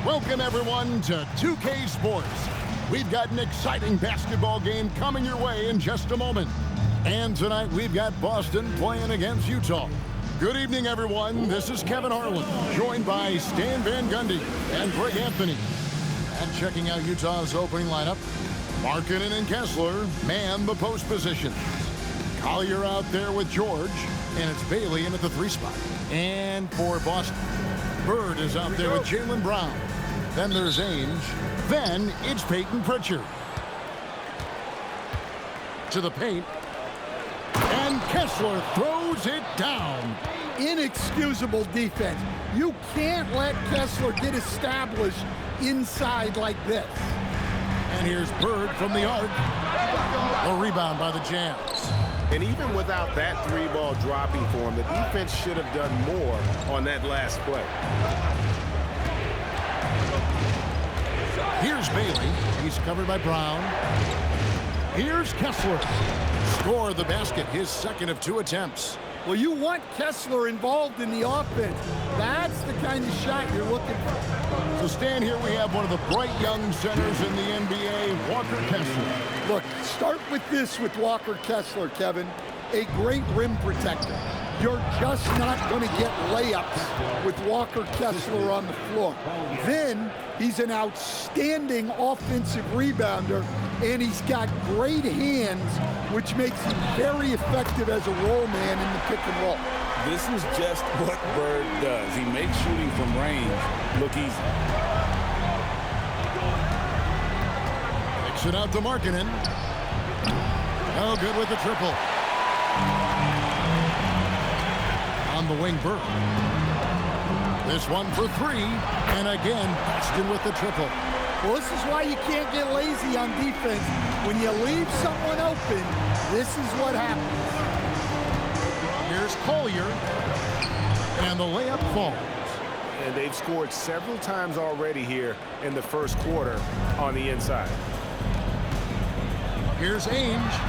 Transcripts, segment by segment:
Welcome, everyone, to 2K Sports. We've got an exciting basketball game coming your way in just a moment. And tonight, we've got Boston playing against Utah. Good evening, everyone. This is Kevin Harlan, joined by Stan Van Gundy and Greg Anthony. And checking out Utah's opening lineup, Markkanen and Kessler man the post position. Collier out there with George, and it's Bailey in at the 3 spot. And for Boston, Bird is out there with Jaylen Brown. Then there's Ainge. Then it's Peyton Pritchard. To the paint. And Kessler throws it down. Inexcusable defense. You can't let Kessler get established inside like this. And here's Bird from the arc. A rebound by the Jazz. And even without that 3-ball dropping for him, the defense should have done more on that last play. Here's Bailey. He's covered by Brown. Here's Kessler. Score the basket, his second of 2 attempts. Well, you want Kessler involved in the offense. That's the kind of shot you're looking for. So stand here, we have one of the bright young centers in the NBA, Walker Kessler. Look, start with this with Walker Kessler, Kevin. A great rim protector. You're just not going to get layups with Walker Kessler on the floor. Then he's an outstanding offensive rebounder, and he's got great hands, which makes him very effective as a roll man in the pick and roll. This is just what Bird does. He makes shooting from range look easy. Kicks it out to Markkanen. No good with the triple. On the wing, Bird. This one for 3, and again, Boston with the triple. Well, this is why you can't get lazy on defense. When you leave someone open, this is what happens. Here's Collier, and the layup falls. And they've scored several times already here in the first quarter on the inside. Here's Ainge.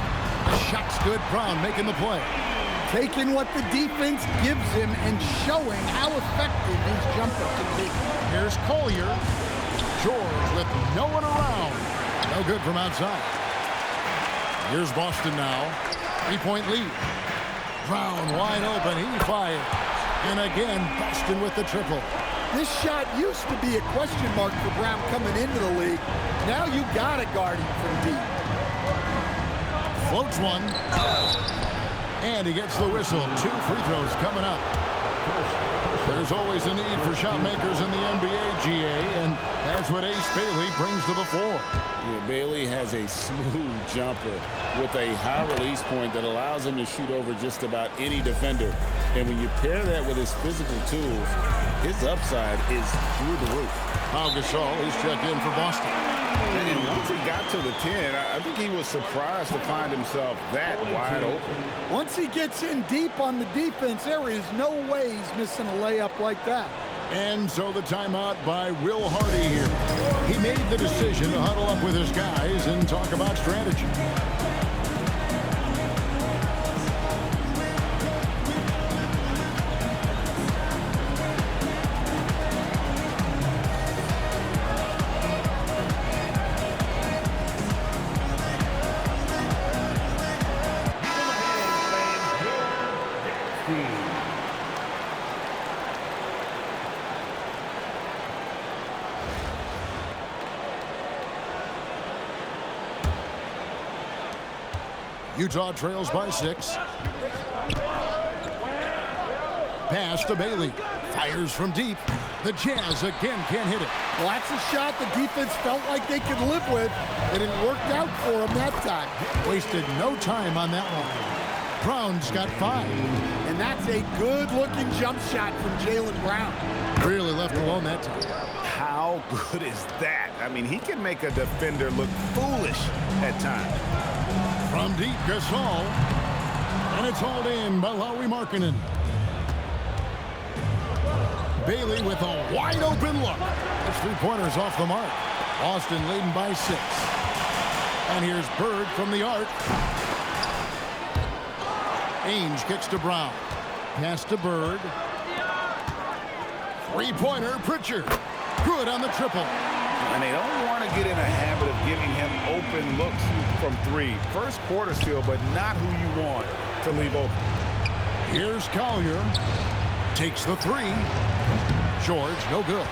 The shot's good. Brown making the play. Taking what the defense gives him and showing how effective his jumper can be. Here's Collier. George with no one around. No good from outside. Here's Boston now. 3-point lead. Brown wide open. He fires. And again, Boston with the triple. This shot used to be a question mark for Brown coming into the league. Now you got to guard him from deep. Floats one. And he gets the whistle. 2 free throws coming up. There's always a need for shot makers in the NBA, GA, and that's what Ace Bailey brings to the floor. Yeah, Bailey has a smooth jumper with a high release point that allows him to shoot over just about any defender. And when you pair that with his physical tools, his upside is through the roof. Pau Gasol, he's checked in for Boston. And once he got to the 10, I think he was surprised to find himself that wide open. Once he gets in deep on the defense, there is no way he's missing a layup like that. And so the timeout by Will Hardy here. He made the decision to huddle up with his guys and talk about strategy. Utah trails by 6. Pass to Bailey. Fires from deep. The Jazz again can't hit it. Well, that's a shot the defense felt like they could live with, and it worked out for them that time. Wasted no time on that one. Brown's got 5. And that's a good-looking jump shot from Jaylen Brown. Really left alone that time. How good is that? I mean, he can make a defender look foolish at times. From deep, Gasol. And it's hauled in by Lauri Markkanen. Bailey with a wide-open look. It's 3-pointers off the mark. Boston leading by 6. And here's Bird from the arc. Ainge kicks to Brown. Pass to Bird. 3-pointer, Pritchard. Good on the triple. And they don't want to get in a habit of giving him open looks from three. First quarter still, but not who you want to leave open. Here's Collier. Takes the three. George, no good.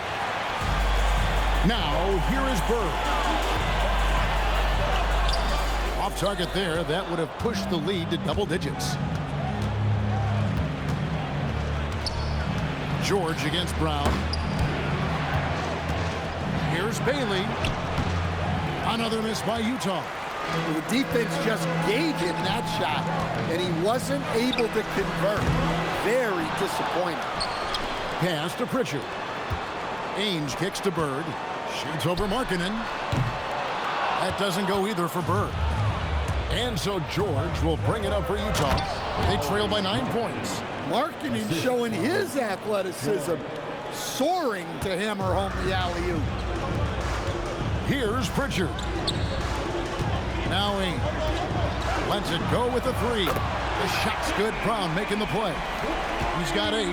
Now, here is Bird. Off target there. That would have pushed the lead to double digits. George against Brown. Here's Bailey. Another miss by Utah. The defense just gave him that shot, and he wasn't able to convert. Very disappointing. Pass to Pritchard. Ainge kicks to Bird. Shoots over Markkanen. That doesn't go either for Bird. And so George will bring it up for Utah. They trail by 9 points. Markkanen showing his athleticism, soaring to hammer home the alley-oop. Here's Pritchard. Now Ainge lets it go with the three. The shot's good. Brown making the play. He's got 8.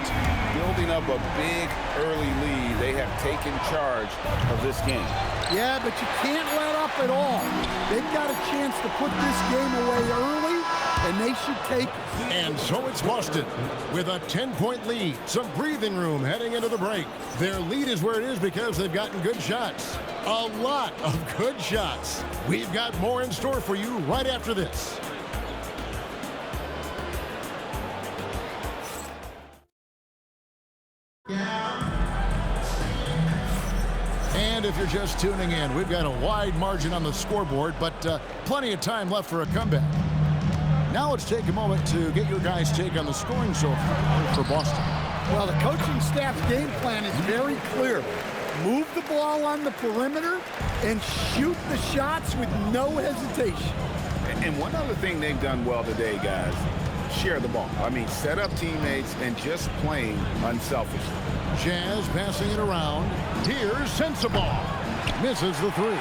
Building up a big early lead. They have taken charge of this game. Yeah, but you can't let up at all. They've got a chance to put this game away early, and they should take it. And so it's Boston with a 10-point lead. Some breathing room heading into the break. Their lead is where it is because they've gotten good shots. A lot of good shots. We've got more in store for you right after this. And if you're just tuning in, we've got a wide margin on the scoreboard, but plenty of time left for a comeback. Now let's take a moment to get your guys' take on the scoring so far for Boston. Well, the coaching staff's game plan is very clear. Move the ball on the perimeter and shoot the shots with no hesitation. And one other thing they've done well today, guys, share the ball. I mean, set up teammates and just playing unselfishly. Jazz passing it around. Here's Sensabaugh. Misses the three.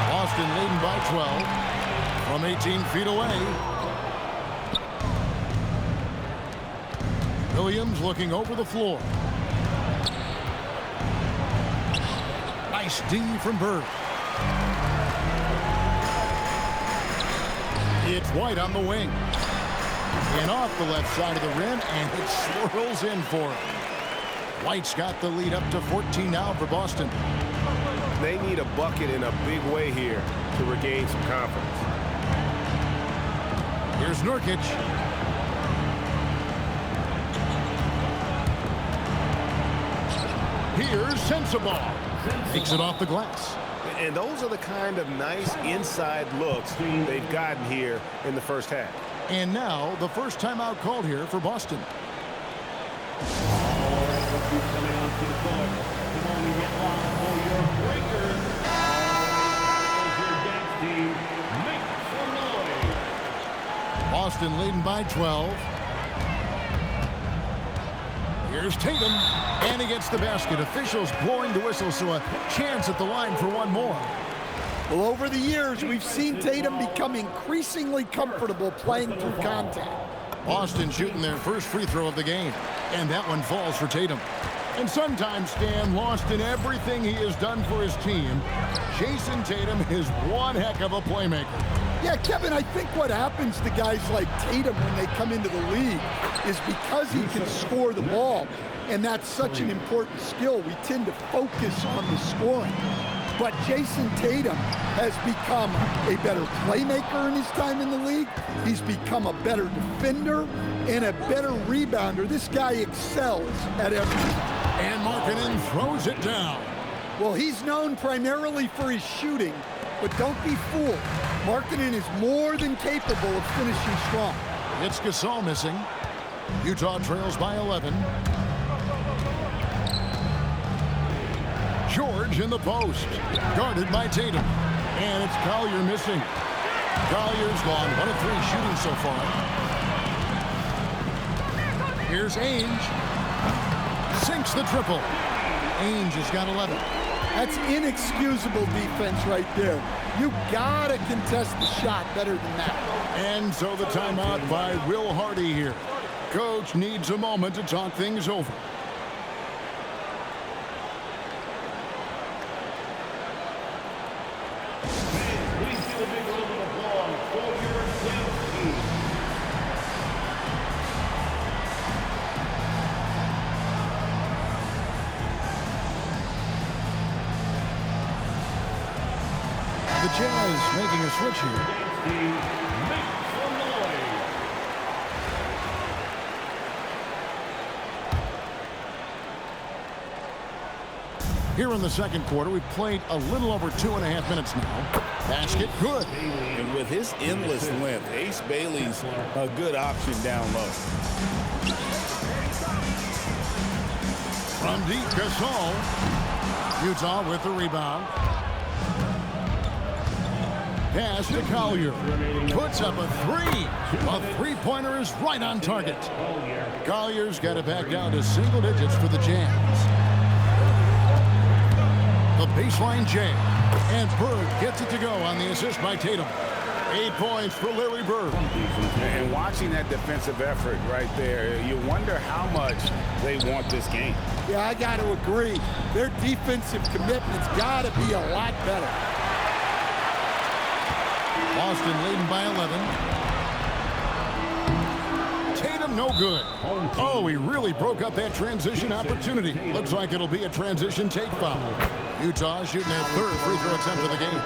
Boston leading by 12 from 18 feet away. Williams looking over the floor. Nice D from Bird. It's White on the wing. And off the left side of the rim, and it swirls in for him. White's got the lead up to 14 now for Boston. They need a bucket in a big way here to regain some confidence. Here's Nurkic. Here's Sensabaugh. Takes it off the glass. And those are the kind of nice inside looks they've gotten here in the first half. And now the first timeout called here for Boston. Boston leading by 12. Here's Tatum, and he gets the basket. Officials blowing the whistle, so a chance at the line for one more. Well, over the years, we've seen Tatum become increasingly comfortable playing through contact. Boston shooting their first free throw of the game, and that one falls for Tatum. And sometimes, Stan, lost in everything he has done for his team, Jason Tatum is one heck of a playmaker. Yeah, Kevin, I think what happens to guys like Tatum when they come into the league is because he can score the ball, and that's such an important skill, we tend to focus on the scoring. But Jason Tatum has become a better playmaker in his time in the league. He's become a better defender and a better rebounder. This guy excels at everything. And Markkanen throws it down. Well, he's known primarily for his shooting, but don't be fooled. Markkanen is more than capable of finishing strong. It's Gasol missing. Utah trails by 11. George in the post, guarded by Tatum. And it's Collier missing. Collier's gone 1 of 3 shooting so far. Here's Ainge. Sinks the triple. Ainge has got 11. That's inexcusable defense right there. You gotta contest the shot better than that. And so the timeout by Will Hardy here. Coach needs a moment to talk things over. The Jazz making a switch here. Here in the second quarter, we've played a little over 2.5 minutes now. Basket, good. And with his endless length, Ace Bailey's a good option down low. From deep, Gasol. Utah with the rebound. Pass to Collier. Puts up a three. A three-pointer is right on target. Collier's got it back down to single digits for the Jazz. The baseline jam. And Bird gets it to go on the assist by Tatum. 8 points for Larry Bird. And watching that defensive effort right there, you wonder how much they want this game. Yeah, I got to agree. Their defensive commitment's got to be a lot better. Boston leading by 11. Tatum no good. Oh, he really broke up that transition opportunity. Looks like it'll be a transition take foul. Utah shooting their third free throw attempt of the game.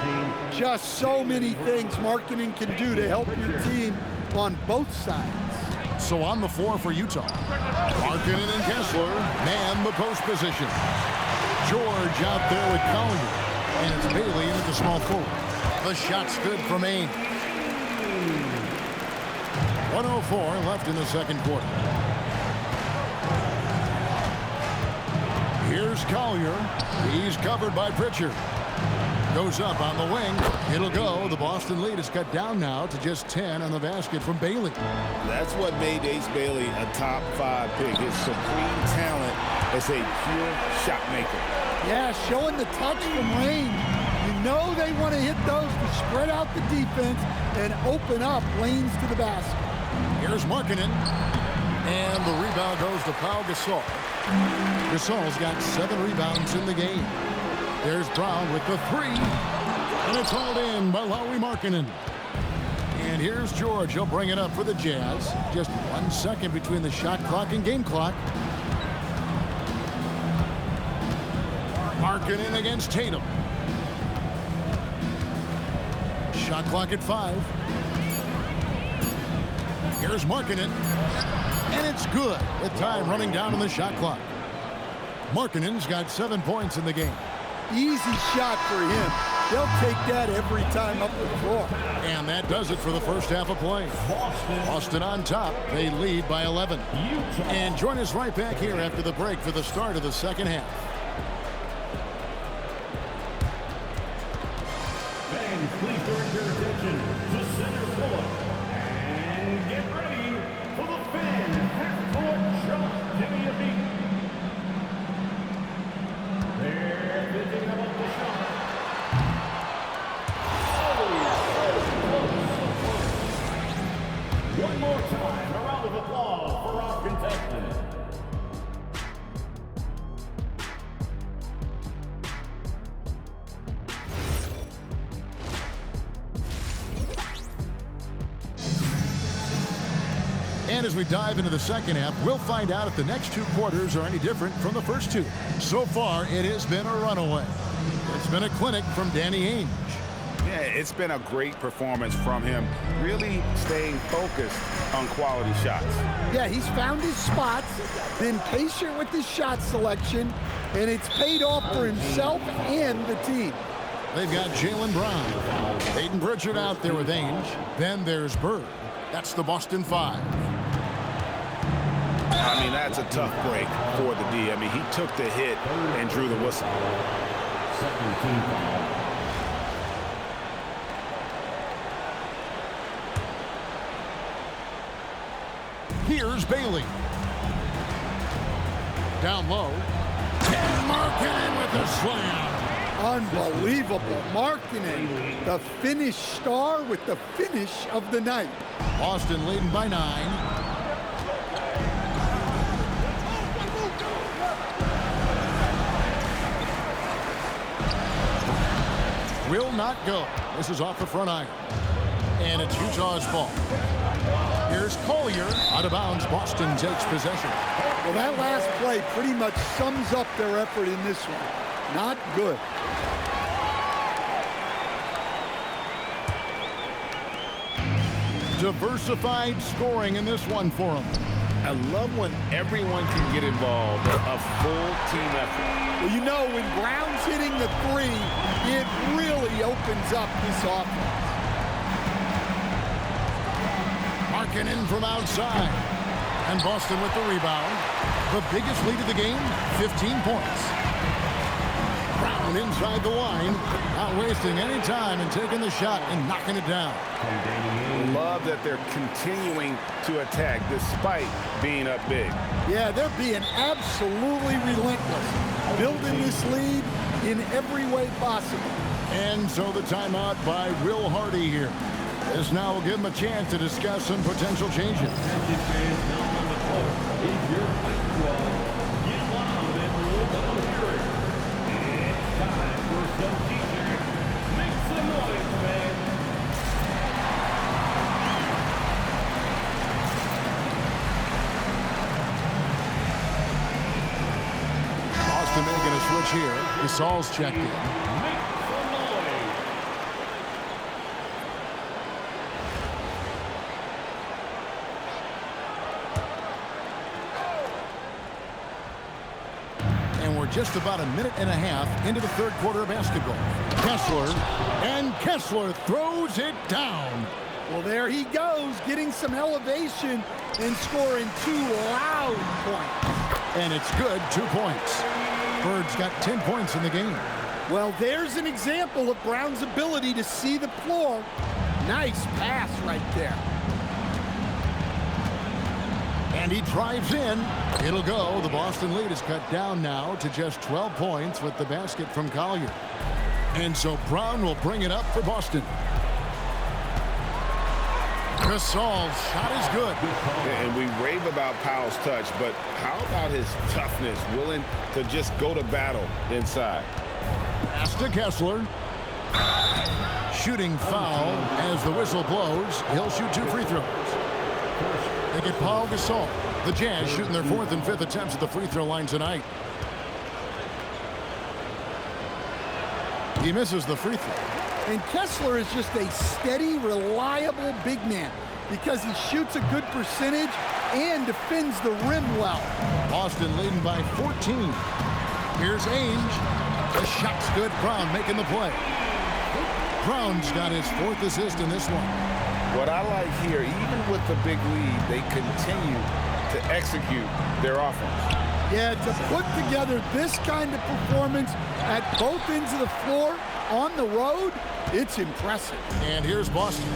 Just so many things Markkanen can do to help your team on both sides. So on the floor for Utah, Markkanen and Kessler man the post position. George out there with Collier, and it's Bailey in at the small forward. The shot's good from Ames. 1:04 left in the second quarter. Here's Collier. He's covered by Pritchard. Goes up on the wing. It'll go. The Boston lead is cut down now to just 10 on the basket from Bailey. That's what made Ace Bailey a top 5 pick. His supreme talent as a pure shot maker. Yeah, showing the touch from range. You know they want to hit those to spread out the defense and open up lanes to the basket. Here's Markkanen. And the rebound goes to Pau Gasol. Gasol's got 7 rebounds in the game. There's Brown with the 3. And it's hauled in by Lauri Markkanen. And here's George. He'll bring it up for the Jazz. Just 1 second between the shot clock and game clock. Markkanen against Tatum. Shot clock at 5. Here's Markkanen. And it's good with time running down on the shot clock. Markkanen's got 7 points in the game. Easy shot for him. They'll take that every time up the floor. And that does it for the first half of play. Boston on top. They lead by 11. And join us right back here after the break for the start of the second half. Fans, please direct your attention to center court. And get ready for the fan half-court shot. Give me a beat. They're thinking about the shot. One more time, a round of applause for our contestants. And as we dive into the second half, we'll find out if the next 2 quarters are any different from the first 2. So far, it has been a runaway. It's been a clinic from Danny Ainge. Yeah, it's been a great performance from him, really staying focused on quality shots. Yeah, he's found his spots, been patient with his shot selection, and it's paid off for himself and the team. They've got Jaylen Brown. Peyton Pritchard out there with Ainge. Then there's Bird. That's the Boston 5. I mean, that's a tough break for the D. I mean, he took the hit and drew the whistle. Second team foul. Here's Bailey. Down low. And Markkanen with the slam. Unbelievable. Markkanen, the Finnish star with the finish of the night. Boston leading by 9. Will not go. This is off the front iron. And it's Utah's ball. Here's Collier. Out of bounds. Boston takes possession. Well, that last play pretty much sums up their effort in this one. Not good. Diversified scoring in this one for them. I love when everyone can get involved, a full team effort. Well, you know, when Brown's hitting the three, it really opens up this offense. Markkanen from outside. And Boston with the rebound. The biggest lead of the game, 15 points. Brown inside the line, not wasting any time and taking the shot and knocking it down. Love that they're continuing to attack despite being up big. Yeah, they're being absolutely relentless, building this lead in every way possible. And so the timeout by Will Hardy here. This now will give him a chance to discuss some potential changes. Boston making a switch here. Gasol's checked in. Just about a minute and a half into the third quarter of basketball. Kessler throws it down. Well, there he goes, getting some elevation and scoring 2 loud points. And it's good, 2 points. Bird's got 10 points in the game. Well, there's an example of Brown's ability to see the floor. Nice pass right there. And he drives in. It'll go. The Boston lead is cut down now to just 12 points with the basket from Collier. And so Brown will bring it up for Boston. Gasol's shot is good. And we rave about Powell's touch, but how about his toughness, willing to just go to battle inside? Pass to Kessler. Shooting foul as the whistle blows. He'll shoot 2 free throws. They get Paul Gasol. The Jazz shooting their 4th and 5th attempts at the free throw line tonight. He misses the free throw. And Kessler is just a steady, reliable big man because he shoots a good percentage and defends the rim well. Boston leading by 14. Here's Ainge. The shot's good. Brown making the play. Brown's got his 4th assist in this one. What I like here, even with the big lead, they continue to execute their offense. Yeah, to put together this kind of performance at both ends of the floor on the road, it's impressive. And here's Boston.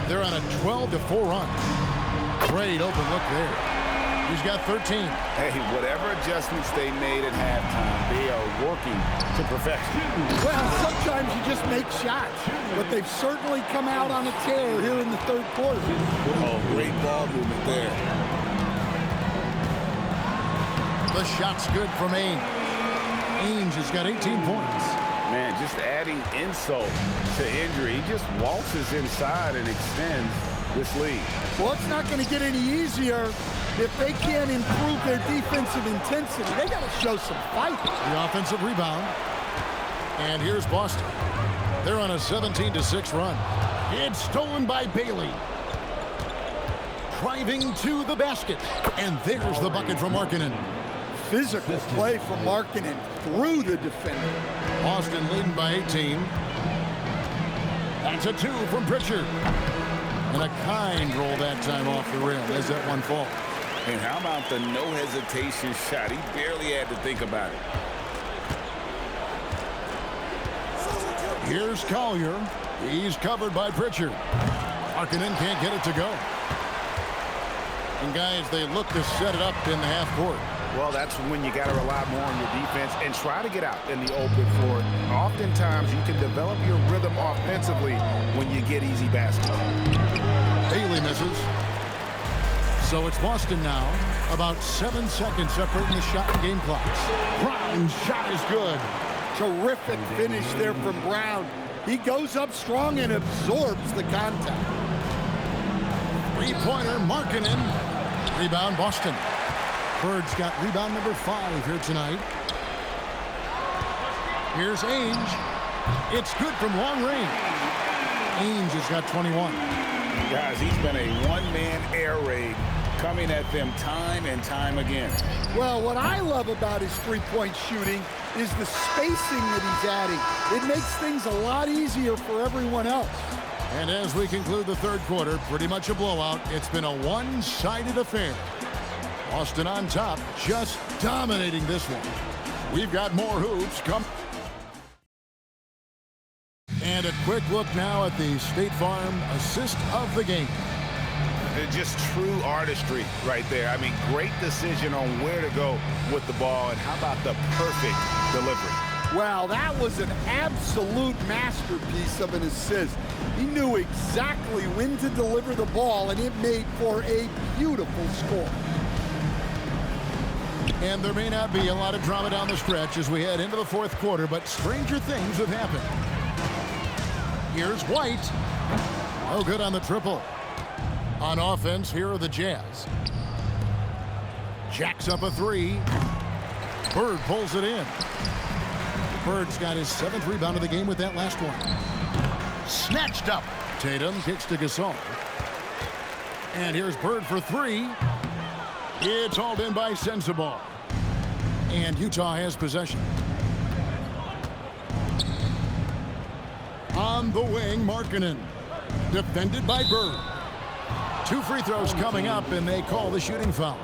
They're on a 12-4 run. Great open look there. He's got 13. Hey, whatever adjustments they made at halftime, they are working to perfection. Well, sometimes you just make shots, but they've certainly come out on a tear here in the third quarter. Oh, great ball movement there. The shot's good from Ainge. Ainge has got 18 points. Man, just adding insult to injury. He just waltzes inside and extends this lead. Well, it's not going to get any easier if they can't improve their defensive intensity. They got to show some fight. The offensive rebound. And here's Boston. They're on a 17-6 run. It's stolen by Bailey. Driving to the basket. And there's the bucket from Markkanen. Physical play from Markkanen through the defender. Boston leading by 18. That's a 2 from Pritchard. And a kind roll that time off the rim as that one falls. And how about the no hesitation shot? He barely had to think about it. Here's Collier. He's covered by Pritchard. Markkanen can't get it to go. And guys, they look to set it up in the half court. Well, that's when you got to rely more on your defense and try to get out in the open floor. Oftentimes, you can develop your rhythm offensively when you get easy baskets. Bailey misses. So it's Boston now. About 7 seconds separating the shot and game clocks. Brown's shot is good. Terrific finish there from Brown. He goes up strong and absorbs the contact. Three-pointer, Markkanen. Rebound, Boston. Bird's got rebound number 5 here tonight. Here's Ainge. It's good from long range. Ainge has got 21. Guys, he's been a one-man air raid coming at them time and time again. Well, what I love about his three-point shooting is the spacing that he's adding. It makes things a lot easier for everyone else. And as we conclude the third quarter, pretty much a blowout. It's been a one-sided affair. Boston on top, just dominating this one. We've got more hoops come. And a quick look now at the State Farm assist of the game. Just true artistry right there. I mean, great decision on where to go with the ball, and how about the perfect delivery? Wow, that was an absolute masterpiece of an assist. He knew exactly when to deliver the ball, and it made for a beautiful score. And there may not be a lot of drama down the stretch as we head into the fourth quarter, but stranger things have happened. Here's White. No good on the triple. On offense, here are the Jazz. Jacks up a three. Bird pulls it in. Bird's got his 7th rebound of the game with that last one. Snatched up. Tatum kicks to Gasol. And here's Bird for three. It's hauled in by Sensabaugh. And Utah has possession. On the wing, Markkanen. Defended by Bird. 2 free throws coming up, and they call the shooting foul.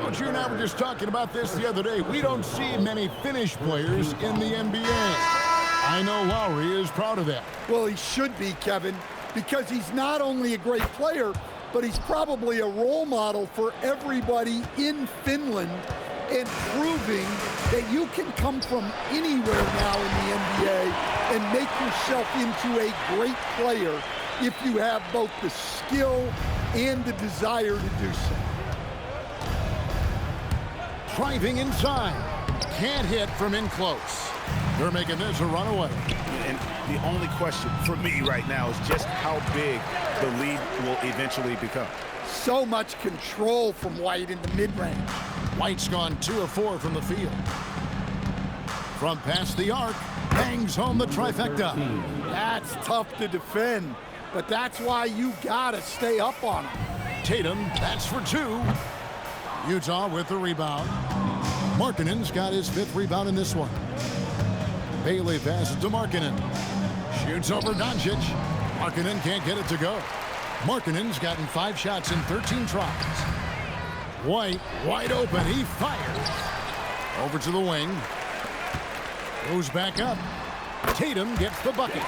Coach, you and I were just talking about this the other day. We don't see many Finnish players in the NBA. I know Lowry is proud of that. Well, he should be, Kevin, because he's not only a great player, but he's probably a role model for everybody in Finland, and proving that you can come from anywhere now in the NBA and make yourself into a great player if you have both the skill and the desire to do so. Driving inside. Can't hit from in close. They're making this a runaway. And the only question for me right now is just how big the lead will eventually become. So much control from White in the mid-range. White's gone 2 of 4 from the field. From past the arc, bangs home the trifecta. That's tough to defend, but that's why you gotta stay up on him. Tatum, that's for 2. Utah with the rebound. Markkanen's got his 5th rebound in this one. Bailey passes to Markkanen. Shoots over Doncic. Markkanen can't get it to go. Markkanen's gotten 5 shots in 13 tries. White, wide open. He fires. Over to the wing. Goes back up. Tatum gets the bucket.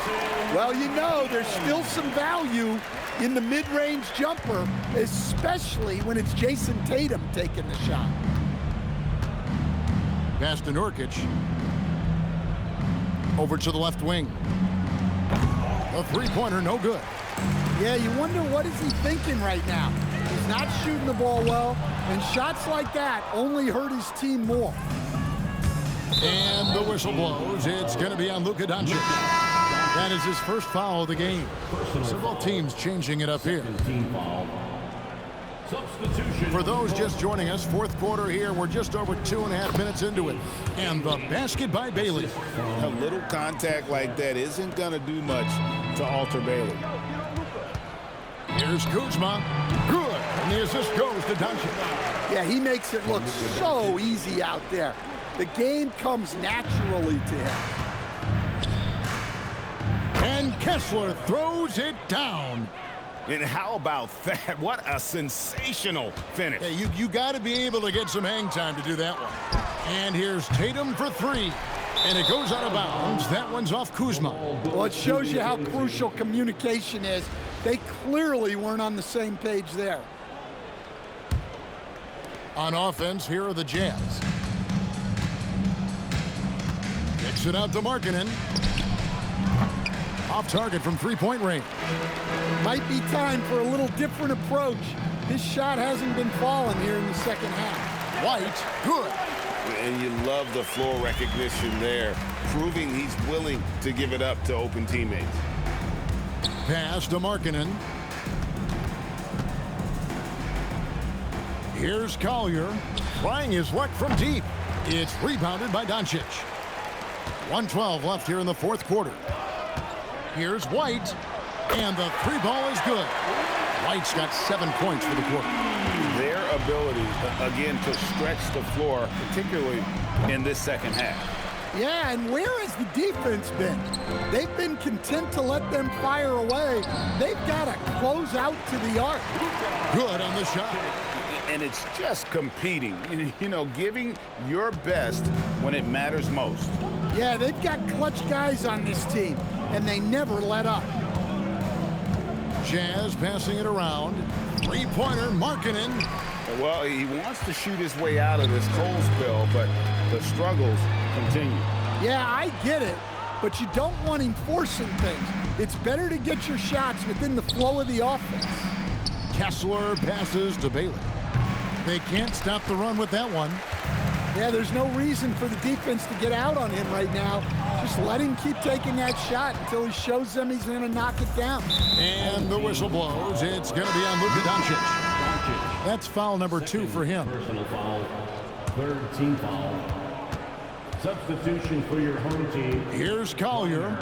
Well, you know, there's still some value in the mid-range jumper, especially when it's Jason Tatum taking the shot. Pass to Nurkic. Over to the left wing. A three-pointer, no good. Yeah, you wonder what is he thinking right now. He's not shooting the ball well, and shots like that only hurt his team more. And the whistle blows. It's going to be on Luka Doncic. That is his first foul of the game. So both teams changing it up here. For those just joining us, fourth quarter here. We're just over 2.5 minutes into it. And the basket by Bailey. A little contact like that isn't going to do much to alter Bailey. Here's Kuzma. Good. And the assist goes to Doncic. Yeah, he makes it look so easy out there. The game comes naturally to him. And Kessler throws it down. And how about that? What a sensational finish. Hey, you got to be able to get some hang time to do that one. And here's Tatum for 3. And it goes out of bounds. That one's off Kuzma. Well, it shows you how crucial communication is. They clearly weren't on the same page there. On offense, here are the Jazz. Kicks it out to Markkanen. Off target from three-point range. Might be time for a little different approach. His shot hasn't been falling here in the second half. White, good. And you love the floor recognition there, proving he's willing to give it up to open teammates. Pass to Markkanen. Here's Collier, trying his luck from deep. It's rebounded by Doncic. 1:12 left here in the fourth quarter. Here's White. And the three ball is good. White's got 7 points for the quarter. Their ability, again, to stretch the floor, particularly in this second half. Yeah, and where has the defense been? They've been content to let them fire away. They've got to close out to the arc. Good on the shot. And it's just competing, you know, giving your best when it matters most. Yeah, they've got clutch guys on this team, and they never let up. Jazz passing it around. Three-pointer, Markkanen. Well, he wants to shoot his way out of this cold spell, but the struggles continue. Yeah, I get it, but you don't want him forcing things. It's better to get your shots within the flow of the offense. Kessler passes to Bailey. They can't stop the run with that one. Yeah, there's no reason for the defense to get out on him right now. Just let him keep taking that shot until he shows them he's going to knock it down. And the whistle blows. It's going to be on Luka Doncic. That's foul number 2 for him. Personal foul. Third team foul. Substitution for your home team. Here's Collier.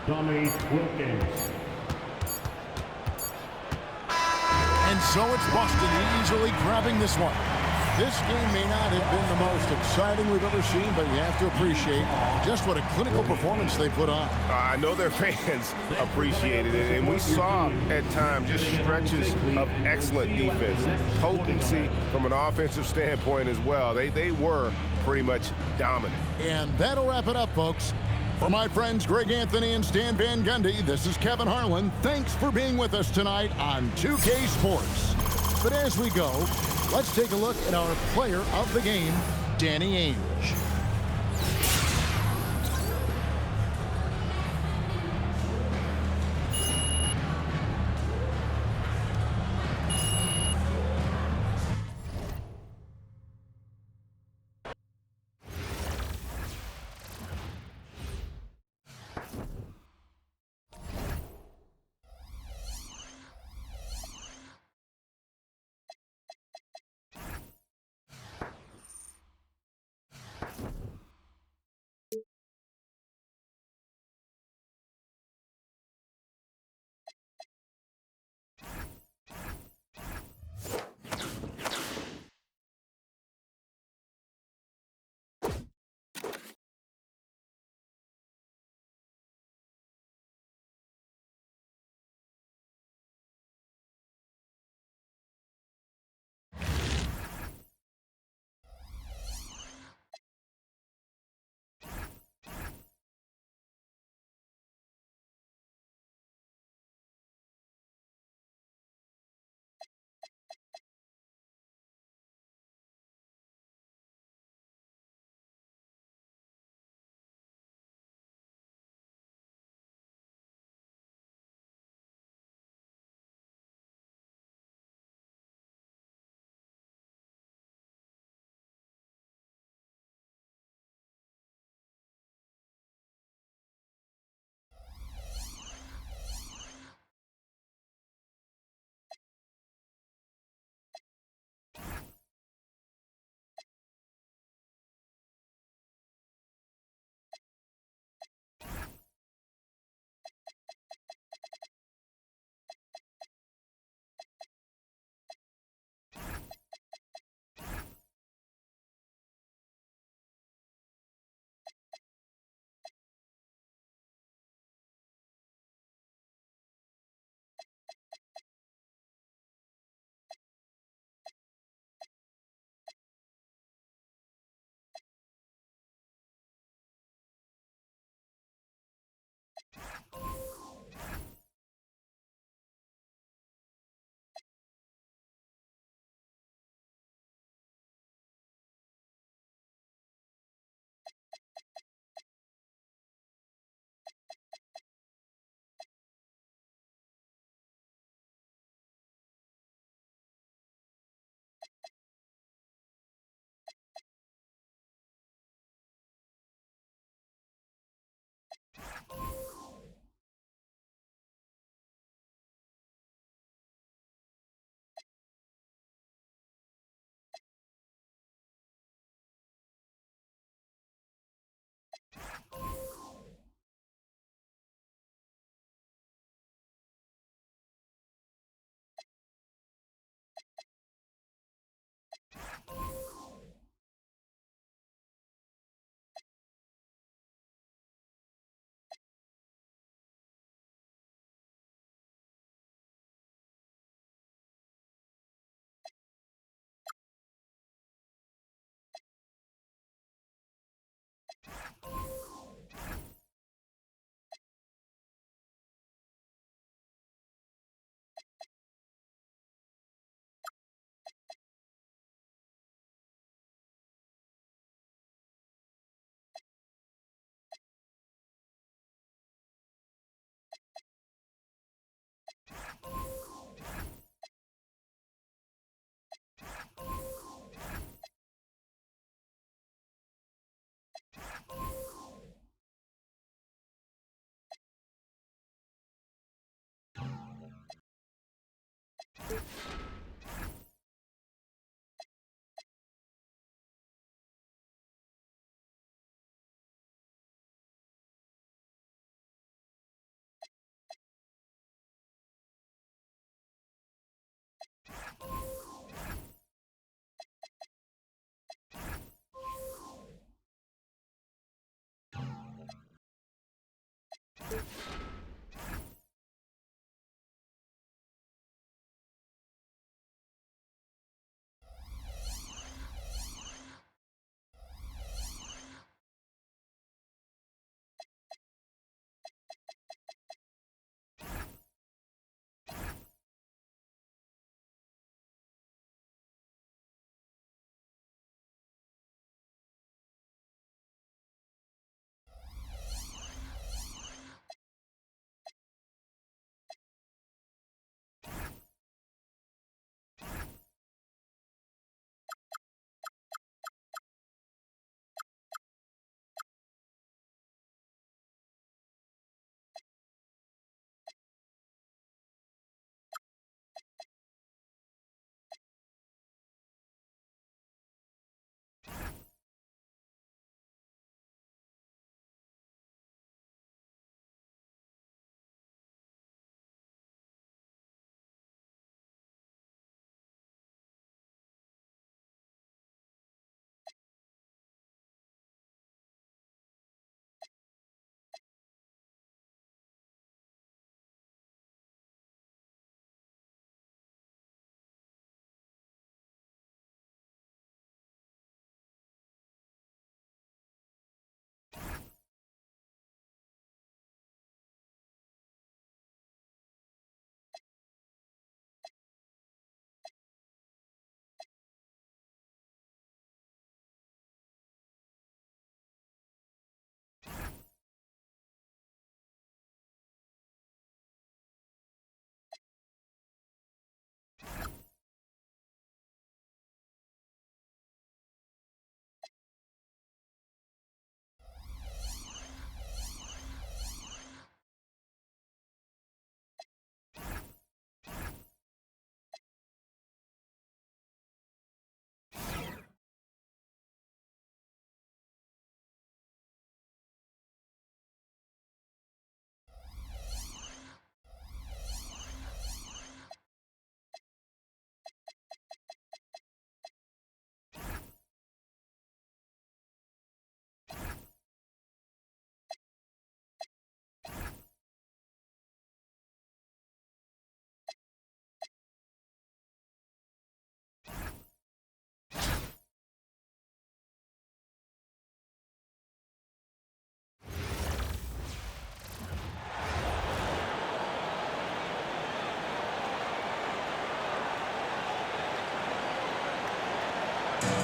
Tommy Wilkins. And so it's Boston easily grabbing this one. This game may not have been the most exciting we've ever seen, but you have to appreciate just what a clinical performance they put on. I know their fans appreciated it, and we saw at times just stretches of excellent defense, potency from an offensive standpoint as well. They were pretty much dominant. And that'll wrap it up, folks. For my friends Greg Anthony and Stan Van Gundy, this is Kevin Harlan. Thanks for being with us tonight on 2K Sports. But as we go, let's take a look at our player of the game, Danny Ainge.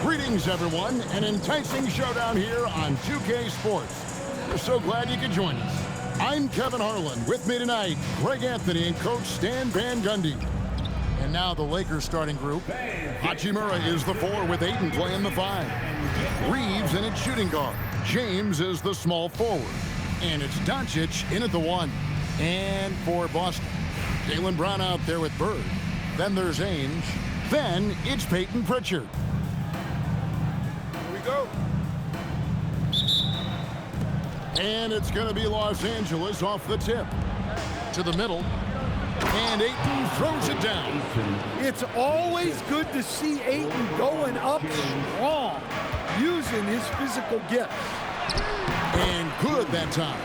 Greetings, everyone. An enticing showdown here on 2K Sports. We're so glad you could join us. I'm Kevin Harlan. With me tonight, Greg Anthony and Coach Stan Van Gundy. And now the Lakers starting group. Hachimura is the 4 with Ayton playing the 5. Reeves in its shooting guard. James is the small forward. And it's Doncic in at the 1. And for Boston, Jaylen Brown out there with Bird. Then there's Ainge. Then it's Peyton Pritchard. Here we go. And it's going to be Los Angeles off the tip. To the middle. And Ayton throws it down. It's always good to see Ayton going up strong, using his physical gifts. And good that time.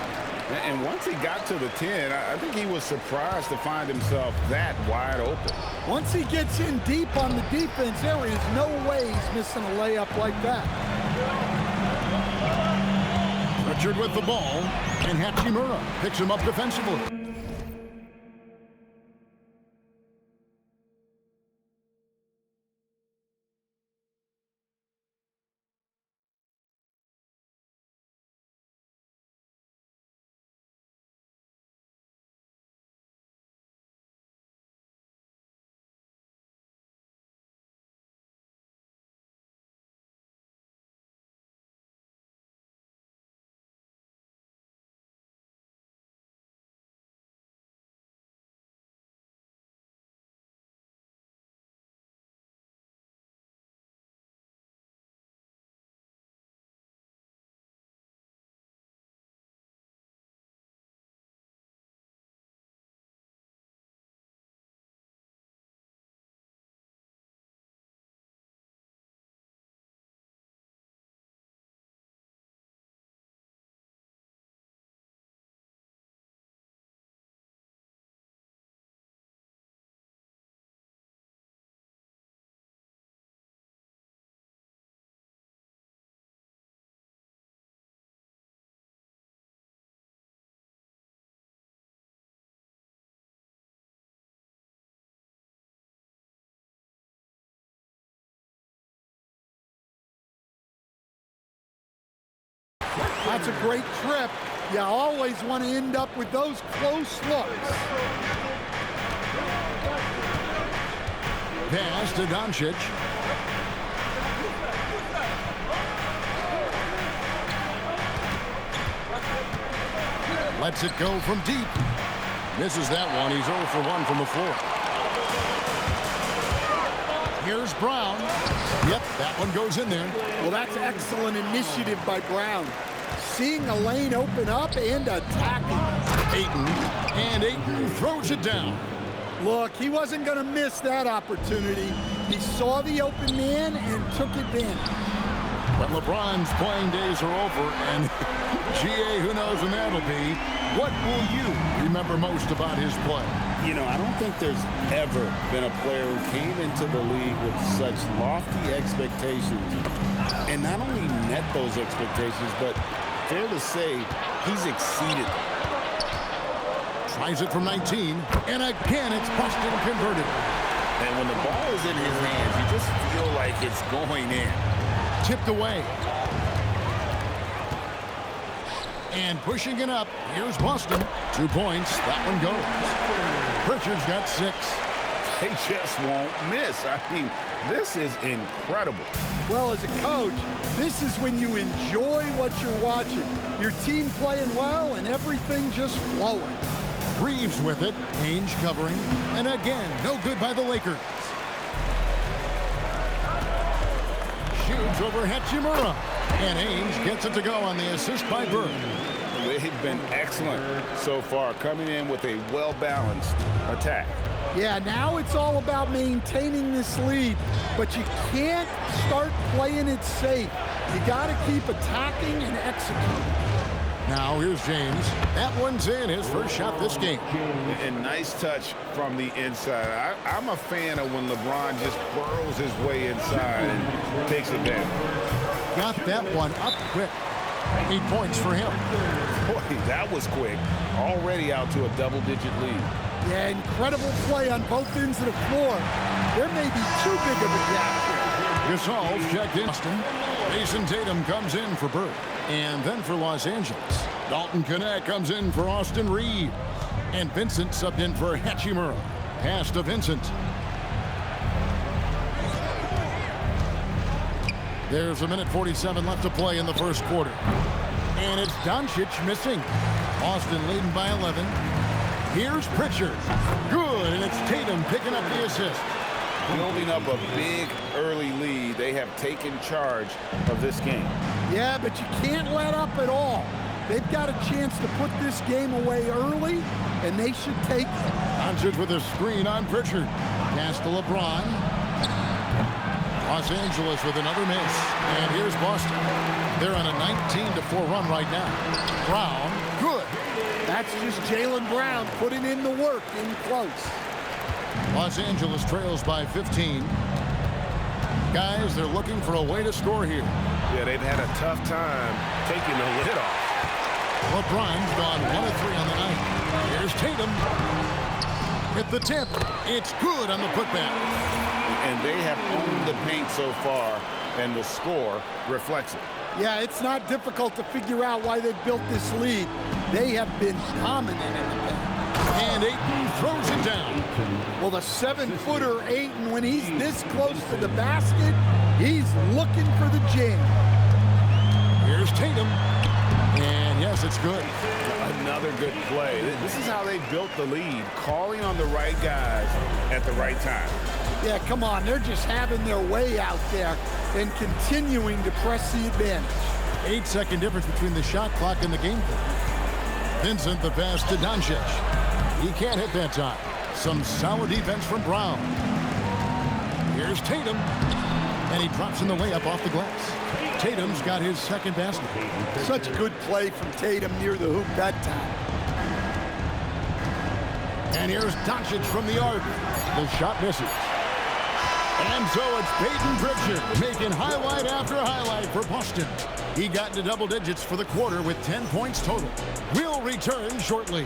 And once he got to the 10, I think he was surprised to find himself that wide open. Once he gets in deep on the defense, there is no way he's missing a layup like that. Pritchard with the ball, and Hachimura picks him up defensively. That's a great trip. You always want to end up with those close looks. Pass to Doncic. Lets it go from deep. Misses that one. He's 0 for 1 from the floor. Here's Brown. Yep, that one goes in there. Well, that's excellent initiative by Brown. Seeing a lane open up and attacking. Ayton, and Ayton throws it down. Look, he wasn't going to miss that opportunity. He saw the open man and took advantage. But LeBron's playing days are over, and GA, who knows when that'll be. What will you remember most about his play? You know, I don't think there's ever been a player who came into the league with such lofty expectations and not only met those expectations, but fair to say, he's exceeded them. Tries it from 19, and again it's Boston converted. And when the ball is in his hands, you just feel like it's going in. Tipped away. And pushing it up, here's Boston. 2 points, that one goes. Pritchard's got 6. They just won't miss. I mean, this is incredible. Well, as a coach, this is when you enjoy what you're watching. Your team playing well and everything just flowing. Reeves with it, Ainge covering, and again, no good by the Lakers. Shoots over Hachimura, and Ainge gets it to go on the assist by Bird. They've been excellent so far, coming in with a well-balanced attack. Yeah, now it's all about maintaining this lead, but you can't start playing it safe. You got to keep attacking and executing. Now here's James. That one's in, his first shot this game. And nice touch from the inside. I'm a fan of when LeBron just burrows his way inside and takes advantage. Got that one up quick. 8 points for him. Boy, that was quick. Already out to a double-digit lead. Yeah, incredible play on both ends of the floor. There may be too big of a gap here. Gasol's checked in. Jason Tatum comes in for Bird. And then for Los Angeles, Dalton Knecht comes in for Austin Reed. And Vincent subbed in for Hachimura. Pass to Vincent. There's 1:47 left to play in the first quarter. And it's Doncic missing. Boston leading by 11. Here's Pritchard. Good, and it's Tatum picking up the assist. Building up a big early lead. They have taken charge of this game. Yeah, but you can't let up at all. They've got a chance to put this game away early, and they should take it. Doncic with a screen on Pritchard. Pass to LeBron. Los Angeles with another miss. And here's Boston. They're on a 19-4 run right now. Brown, good. That's just Jaylen Brown putting in the work in close. Los Angeles trails by 15. Guys, they're looking for a way to score here. Yeah, they've had a tough time taking the lid off. LeBron's gone 1 of 3 on the night. Here's Tatum. Hit the tip. It's good on the putback. And they have owned the paint so far, and the score reflects it. Yeah, it's not difficult to figure out why they've built this lead. They have been dominant in the paint. And Ayton throws it down. Well, the 7-footer Ayton, when he's this close to the basket, he's looking for the jam. Here's Tatum. And yes, it's good. Another good play. This is how they built the lead, calling on the right guys at the right time. Yeah, come on. They're just having their way out there and continuing to press the advantage. 8-second difference between the shot clock and the game clock. Vincent the pass to Doncic. He can't hit that time. Some solid defense from Brown. Here's Tatum. And he drops in the layup off the glass. Tatum's got his second basket. Such good play from Tatum near the hoop that time. And here's Doncic from the arc. The shot misses. And so it's Peyton Pritchard making highlight after highlight for Boston. He got into double digits for the quarter with 10 points total. We'll return shortly.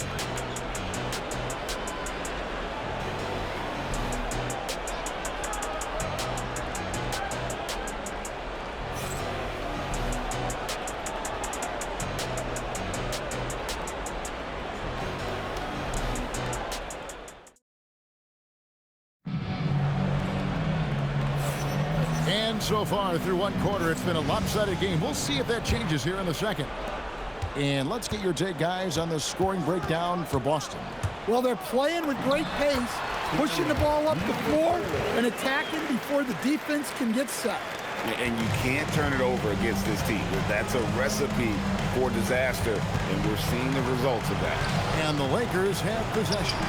And so far through one quarter, it's been a lopsided game. We'll see if that changes here in the second. And let's get your take, guys, on the scoring breakdown for Boston. Well, they're playing with great pace, pushing the ball up the floor and attacking before the defense can get set. And you can't turn it over against this team. That's a recipe for disaster, and we're seeing the results of that. And the Lakers have possession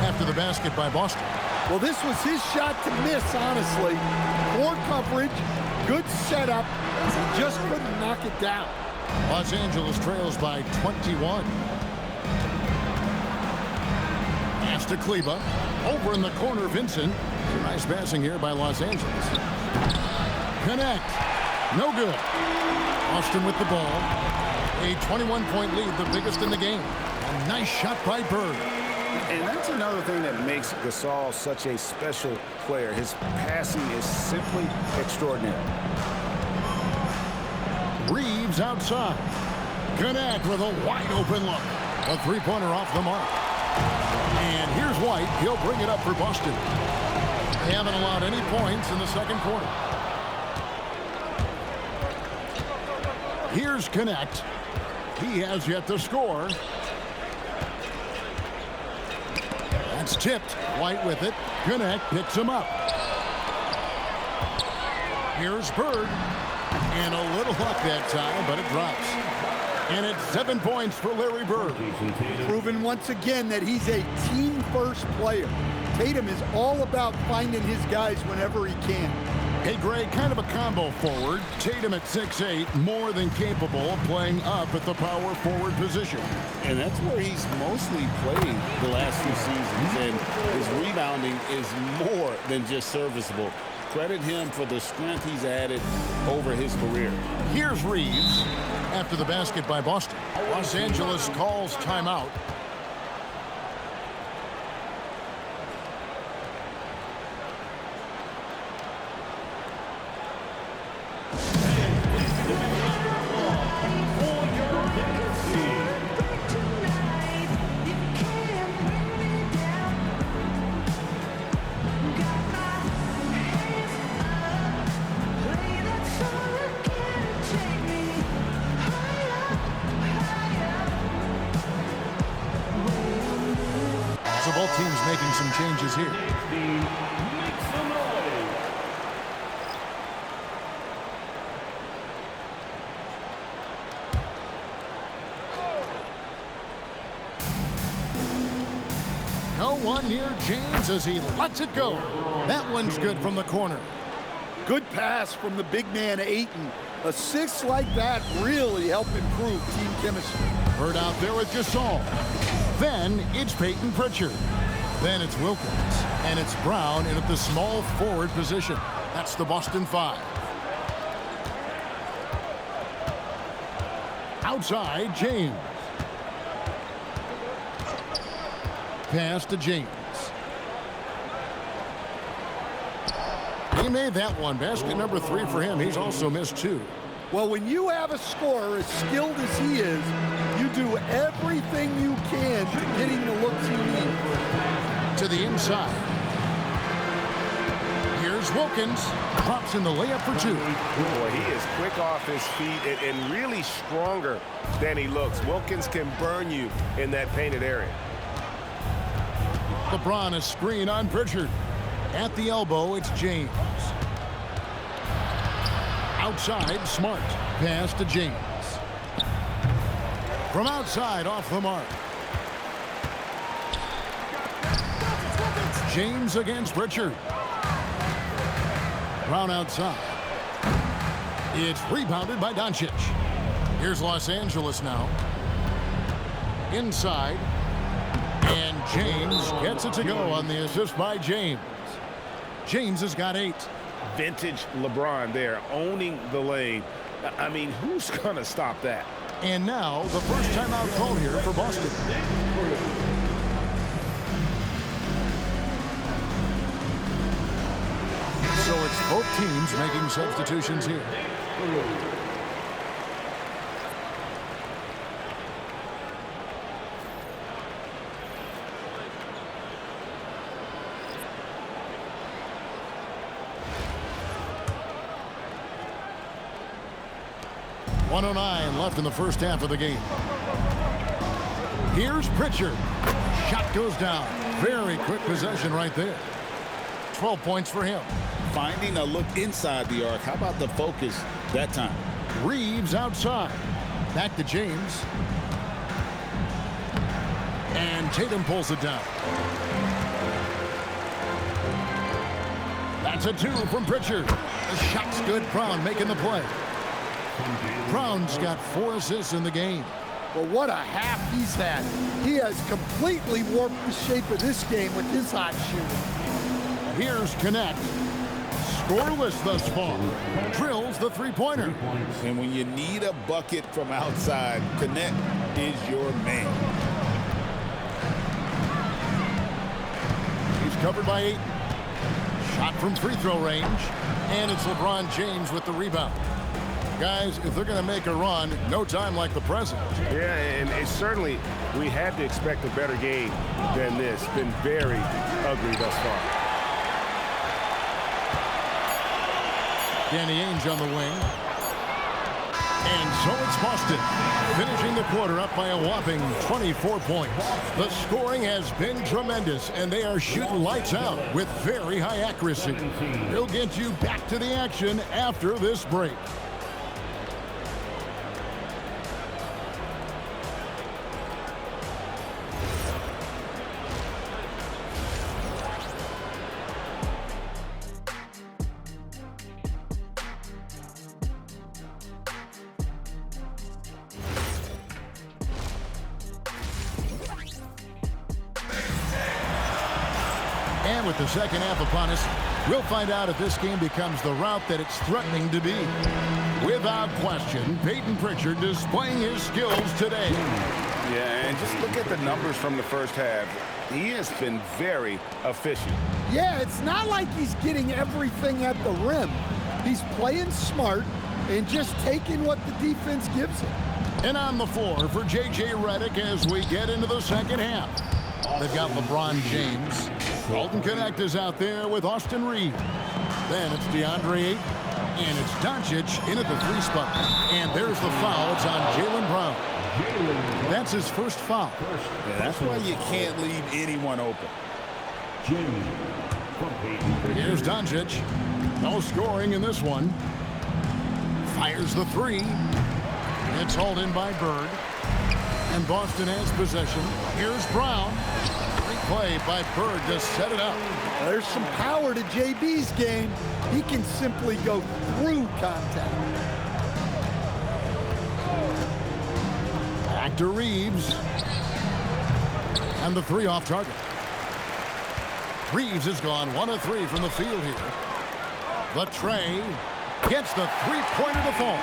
after the basket by Boston. Well, this was his shot to miss, honestly. Poor coverage, good setup. He just couldn't knock it down. Los Angeles trails by 21. Pass to Kleber. Over in the corner, Vincent. Nice passing here by Los Angeles. Knecht. No good. Boston with the ball. A 21-point lead, the biggest in the game. A nice shot by Bird. And that's another thing that makes Gasol such a special player. His passing is simply extraordinary. Reeves outside. Knecht with a wide open look. A three-pointer off the mark. And here's White. He'll bring it up for Boston. They haven't allowed any points in the second quarter. Here's Knecht. He has yet to score. That's tipped. White with it. Knecht picks him up. Here's Bird. And a little luck that time, but it drops. And it's 7 points for Larry Bird. Proven once again that he's a team-first player. Tatum is all about finding his guys whenever he can. Hey, Greg, kind of a combo forward. Tatum at 6'8", more than capable of playing up at the power forward position. And that's where he's mostly played the last few seasons, and his rebounding is more than just serviceable. Credit him for the strength he's added over his career. Here's Reeves after the basket by Boston. Los Angeles calls timeout. for your next seed. So both teams making some changes here. Make some noise. No one near James as he lets it go. That one's good from the corner. Good pass from the big man, Ayton. Assists like that really help improve team chemistry. Hurt out there with Gasol. Then it's Peyton Pritchard. Then it's Wilkins. And it's Brown in at the small forward position. That's the Boston Five. Outside, James. Pass to James. He made that one. Basket number 3 for him. He's also missed 2. Well, when you have a scorer as skilled as he is, you do everything you can to getting the looks he needs. To the inside. Here's Wilkins. Pops in the layup for 2. Boy, he is quick off his feet and really stronger than he looks. Wilkins can burn you in that painted area. LeBron is screen on Pritchard. At the elbow, it's James. Outside, Smart. Pass to James. From outside, off the mark. James against Pritchard. Brown outside. It's rebounded by Doncic. Here's Los Angeles now. Inside. And James gets it to go on the assist by James. James has got 8. Vintage LeBron there, owning the lane. I mean, who's going to stop that? And now the first timeout called here for Boston. So it's both teams making substitutions here. .109 left in the first half of the game. Here's Pritchard. Shot goes down. Very quick possession right there. 12 points for him. Finding a look inside the arc. How about the focus that time? Reeves outside. Back to James. And Tatum pulls it down. That's a 2 from Pritchard. The shot's good. Brown making the play. Brown's got 4 assists in the game. Well, what a half he's had. He has completely warped the shape of this game with his hot shooting. Here's Connect. Scoreless thus far. Drills the three-pointer. And when you need a bucket from outside, Connect is your man. He's covered by 8. Shot from free throw range. And it's LeBron James with the rebound. Guys, if they're going to make a run, no time like the present. Yeah, and it's certainly, we had to expect a better game than this. Been very ugly thus far. Danny Ainge on the wing. And so it's Boston, finishing the quarter up by a whopping 24 points. The scoring has been tremendous, and they are shooting lights out with very high accuracy. We'll get you back to the action after this break. And with the second half upon us, we'll find out if this game becomes the route that it's threatening to be. Without question, Peyton Pritchard displaying his skills today. Yeah, and just look at the numbers from the first half. He has been very efficient. Yeah, it's not like he's getting everything at the rim. He's playing smart. and just taking what the defense gives him. And on the floor for J.J. Redick as we get into the second half. They've got LeBron James. Dalton Knecht is out there with Austin Reeves. Then it's DeAndre Ayton. And it's Doncic in at the 3 spot. And there's the foul. It's on Jaylen Brown. That's his first foul. Yeah, that's why you can't leave anyone open. Here's Doncic. No scoring in this one. Fires the 3. It's hauled in by Bird. And Boston has possession. Here's Brown. Great play by Bird to set it up. There's some power to JB's game. He can simply go through contact. Back to Reeves. And the 3 off target. Reeves has gone 1 of 3 from the field here. The tray gets the 3-pointer to fall.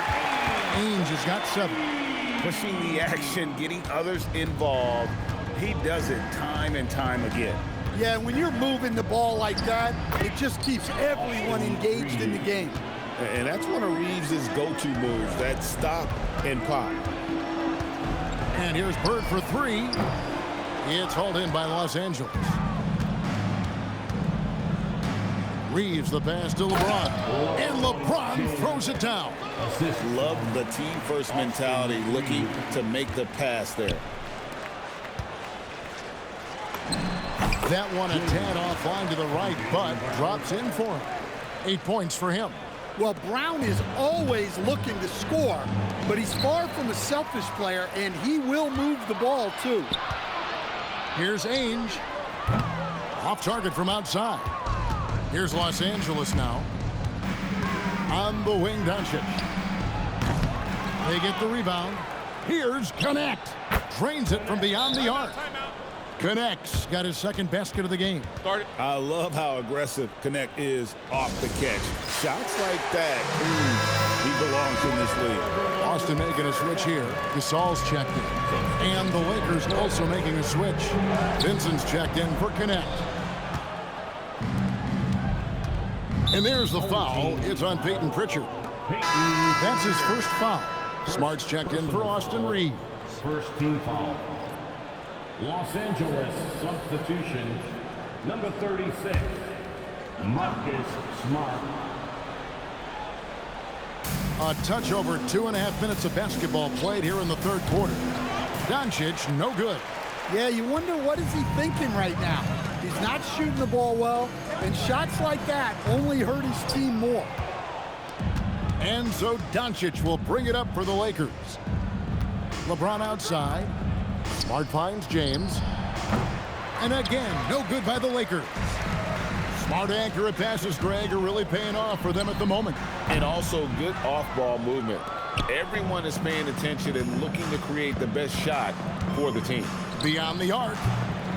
Ainge has got 7. Pushing the action, getting others involved. He does it time and time again. Yeah, when you're moving the ball like that, it just keeps everyone engaged in the game. And that's one of Reeves' go-to moves, that stop and pop. And here's Bird for 3. It's hauled in by Los Angeles. Reeves the pass to LeBron. And LeBron throws it down. Love the team-first mentality, looking to make the pass there. That one a tad offline to the right, but drops in for him. 8 points for him. Well, Brown is always looking to score, but he's far from a selfish player, and he will move the ball, too. Here's Ainge. Off target from outside. Here's Los Angeles now. On the wing, Doncic. They get the rebound. Here's Knecht. Drains it from beyond the arc. Knecht's got his second basket of the game. I love how aggressive Knecht is off the catch. Shots like that, he belongs in this league. Boston making a switch here. Gasol's checked in. And the Lakers also making a switch. Vincent's checked in for Knecht. And there's the foul. It's on Peyton Pritchard. That's his first foul. Smart's checked in for Austin Reeves. First team foul. Los Angeles substitution, number 36, Marcus Smart. A touch over 2.5 minutes of basketball played here in the third quarter. Doncic, no good. Yeah, you wonder what is he thinking right now. He's not shooting the ball well, and shots like that only hurt his team more. And so Doncic will bring it up for the Lakers. LeBron outside. Smart finds James. And again, no good by the Lakers. Smart accurate passes, Greg, are really paying off for them at the moment. And also good off-ball movement. Everyone is paying attention and looking to create the best shot for the team. Beyond the arc.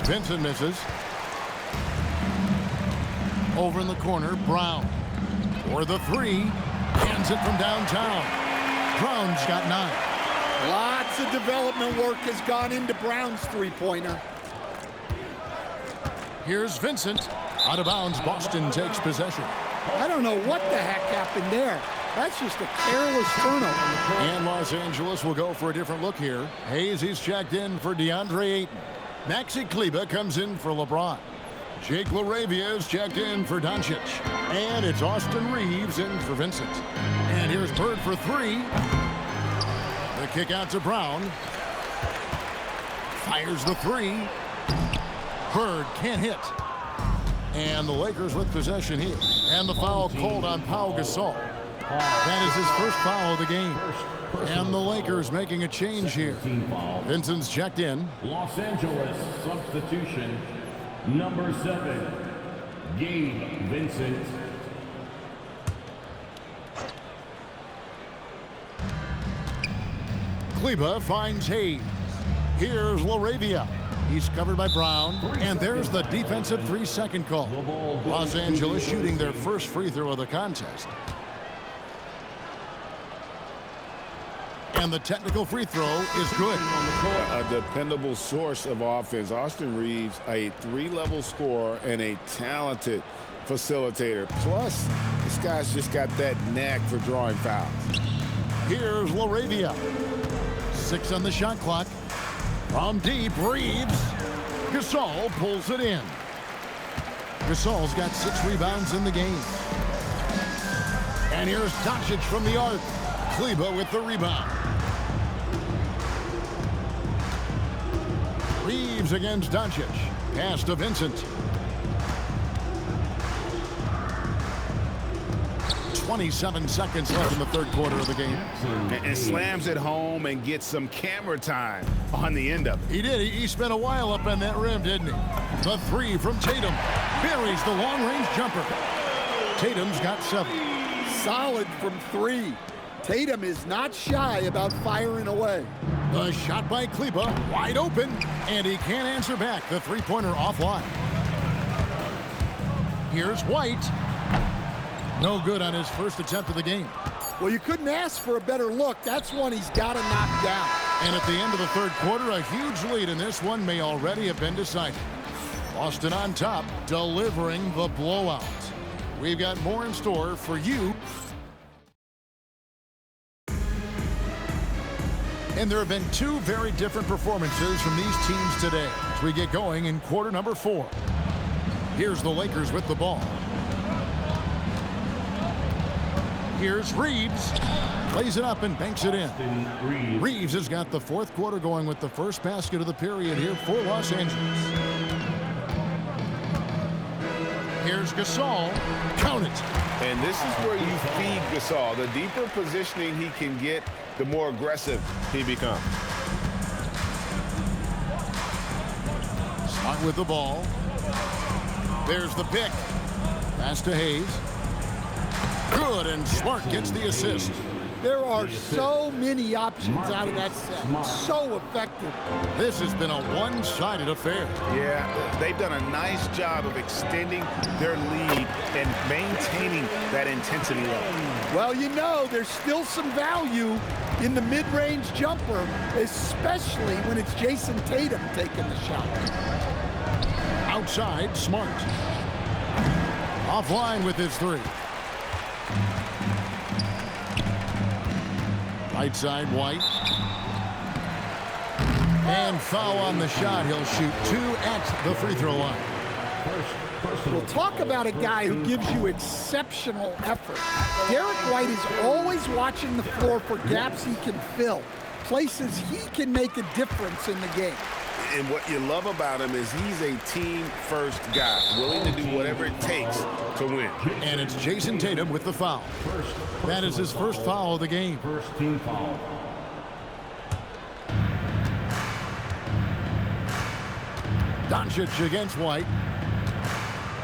Vincent misses. Over in the corner, Brown. For the 3. Hands it from downtown. Brown's got 9. Lots of development work has gone into Brown's three-pointer. Here's Vincent. Out of bounds, Boston takes possession. I don't know what the heck happened there. That's just a careless turnover. And Los Angeles will go for a different look here. Hayes, he's checked in for DeAndre Ayton. Maxi Kleber comes in for LeBron. Jake LaRavia is checked in for Doncic. And it's Austin Reeves in for Vincent. And here's Bird for 3. The kick out to Brown. Fires the 3. Bird can't hit. And the Lakers with possession here. And the foul called on Pau Gasol. That is his first foul of the game. And the Lakers making a change here. Vincent's checked in. Los Angeles substitution, number 7, Gabe Vincent. Kleber finds Hayes. Here's LaRavia. He's covered by Brown. And there's the defensive 3-second call. Los Angeles shooting their first free throw of the contest. And the technical free throw is good. A dependable source of offense. Austin Reeves, a 3-level scorer and a talented facilitator. Plus, this guy's just got that knack for drawing fouls. Here's LaRavia. 6 on the shot clock. From deep, Reeves. Gasol pulls it in. Gasol's got 6 rebounds in the game. And here's Doncic from the arc. Kleber with the rebound. Reeves against Doncic. Pass to Vincent. 27 seconds left in the third quarter of the game. And slams it home and gets some camera time on the end of it. He did. He spent a while up on that rim, didn't he? The 3 from Tatum. Buries the long-range jumper. Tatum's got 7. Solid from 3. Tatum is not shy about firing away. The shot by Kleber, wide open, and he can't answer back. The three-pointer offline. Here's White. No good on his first attempt of the game. Well, you couldn't ask for a better look. That's one he's got to knock down. And at the end of the third quarter, a huge lead in this one may already have been decided. Boston on top, delivering the blowout. We've got more in store for you. And there have been 2 very different performances from these teams today as we get going in quarter number 4. Here's the Lakers with the ball. Here's Reeves. Plays it up and banks it in. Reeves has got the fourth quarter going with the first basket of the period here for Los Angeles. Here's Gasol. Count it. And this is where you feed Gasol. The deeper positioning he can get, the more aggressive he becomes. Smart with the ball. There's the pick. Pass to Hayes. Good, and Smart gets the assist. There are so many options out of that set. So effective. This has been a one-sided affair. Yeah, they've done a nice job of extending their lead and maintaining that intensity level. Well, you know, there's still some value in the mid-range jumper, especially when it's Jason Tatum taking the shot. Outside, Smart. Offline with his 3. Right side, White. And foul on the shot. He'll shoot 2 at the free throw line. We'll talk about a guy who gives you exceptional effort. Derek White is always watching the floor for gaps he can fill, places he can make a difference in the game. And what you love about him is he's a team-first guy, willing to do whatever it takes to win. And it's Jason Tatum with the foul. That is his first foul of the game. First team foul. Doncic against White.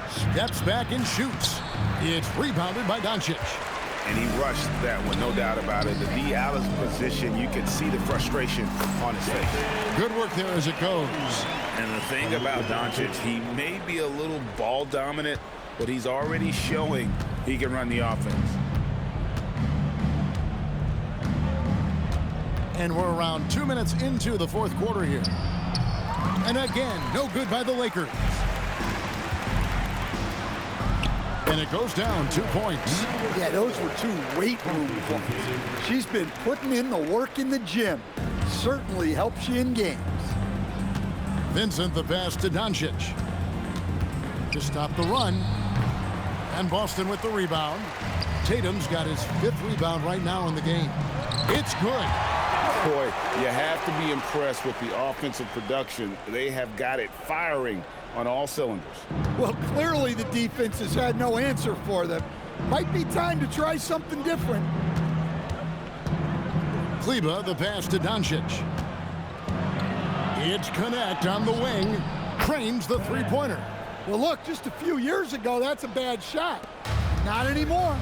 Steps back and shoots. It's rebounded by Doncic. And he rushed that one, no doubt about it. The D. Alice position, you can see the frustration on his face. Good work there as it goes. And the thing about Doncic, he may be a little ball dominant, but he's already showing he can run the offense. And we're around 2 minutes into the fourth quarter here. And again, no good by the Lakers. And it goes down 2 points. Yeah, those were 2 weight room points. She's been putting in the work in the gym. Certainly helps you in games. Vincent the pass to Doncic. To stop the run. And Boston with the rebound. Tatum's got his 5th rebound right now in the game. It's good. Boy, you have to be impressed with the offensive production. They have got it firing on all cylinders. Well, clearly the defense has had no answer for them. Might be time to try something different. Kleber the pass to Doncic. It's Connect on the wing. Cranes the three-pointer. Well, look, just a few years ago, that's a bad shot. Not anymore.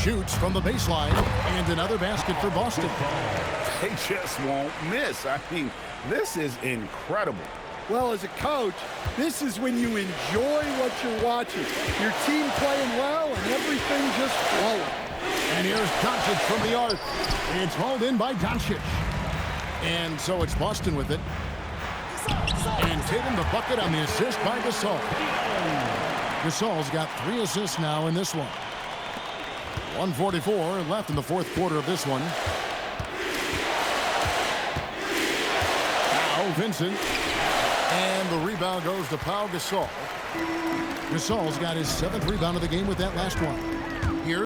Shoots from the baseline, and another basket for Boston. They just won't miss. I mean, this is incredible. Well, as a coach, this is when you enjoy what you're watching. Your team playing well and everything just flowing. And here's Doncic from the arc. It's hauled in by Doncic. And so it's Boston with it. And Tatum the bucket on the assist by Gasol. Gasol's got 3 assists now in this one. 1:44 left in the fourth quarter of this one. Now Vincent. And the rebound goes to Pau Gasol. Gasol's got his 7th rebound of the game with that last one.